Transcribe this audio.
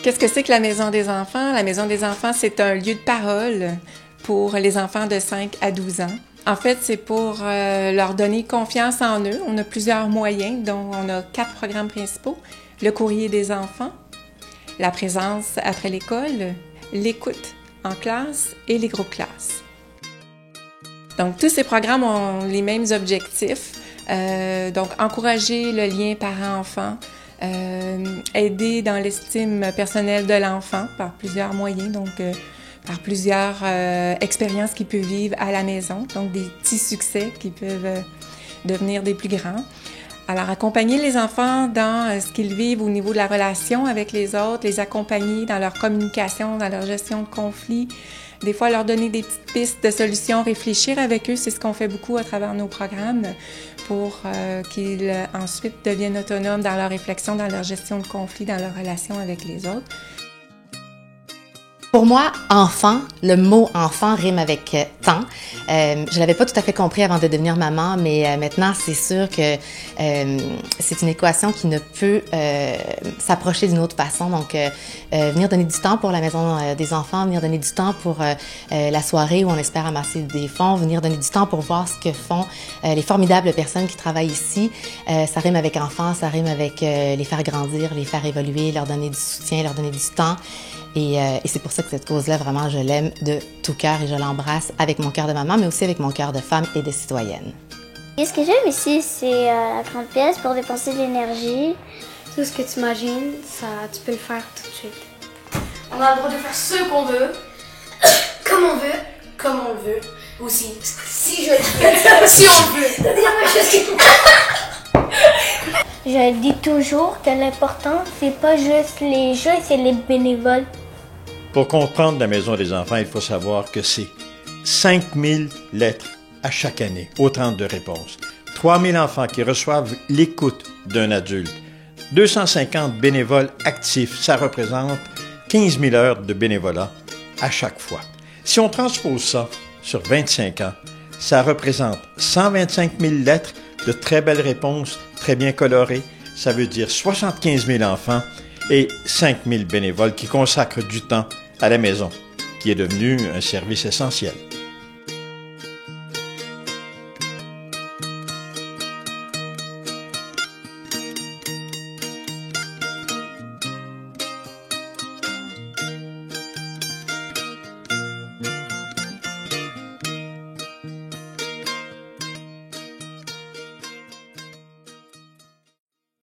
Qu'est-ce que c'est que la Maison des enfants? La Maison des enfants, c'est un lieu de parole pour les enfants de 5 à 12 ans. En fait, c'est pour leur donner confiance en eux. On a plusieurs moyens, dont on a 4 programmes principaux. Le courrier des enfants, la présence après l'école, l'écoute en classe et les groupes classes. Donc, tous ces programmes ont les mêmes objectifs. Donc, encourager le lien parent-enfant, aider dans l'estime personnelle de l'enfant par plusieurs moyens, donc par plusieurs expériences qu'il peut vivre à la maison, donc des petits succès qui peuvent devenir des plus grands. Alors, accompagner les enfants dans ce qu'ils vivent au niveau de la relation avec les autres, les accompagner dans leur communication, dans leur gestion de conflits, des fois leur donner des petites pistes de solutions, réfléchir avec eux, c'est ce qu'on fait beaucoup à travers nos programmes pour qu'ils ensuite deviennent autonomes dans leur réflexion, dans leur gestion de conflits, dans leur relation avec les autres. Pour moi, enfant, le mot enfant rime avec temps. Je l'avais pas tout à fait compris avant de devenir maman, mais maintenant, c'est sûr que c'est une équation qui ne peut s'approcher d'une autre façon. Donc, venir donner du temps pour la maison des enfants, venir donner du temps pour la soirée où on espère amasser des fonds, venir donner du temps pour voir ce que font les formidables personnes qui travaillent ici. Ça rime avec enfant, ça rime avec les faire grandir, les faire évoluer, leur donner du soutien, leur donner du temps. Et c'est pour ça que cette cause-là, vraiment, je l'aime de tout cœur et je l'embrasse avec mon cœur de maman, mais aussi avec mon cœur de femme et de citoyenne. Et ce que j'aime ici, c'est la grande pièce pour dépenser de l'énergie. Tout ce que tu imagines, tu peux le faire tout de suite. On a le droit de faire ce qu'on veut, comme on le veut, aussi. Si je le veux, si on veut. Je dis toujours que l'important, c'est pas juste les jeux, c'est les bénévoles. Pour comprendre la Maison des enfants, il faut savoir que c'est 5000 lettres à chaque année, autant de réponses. 3000 enfants qui reçoivent l'écoute d'un adulte. 250 bénévoles actifs, ça représente 15 000 heures de bénévolat à chaque fois. Si on transpose ça sur 25 ans, ça représente 125 000 lettres de très belles réponses, très bien colorées. Ça veut dire 75 000 enfants et 5 000 bénévoles qui consacrent du temps à la maison, qui est devenu un service essentiel.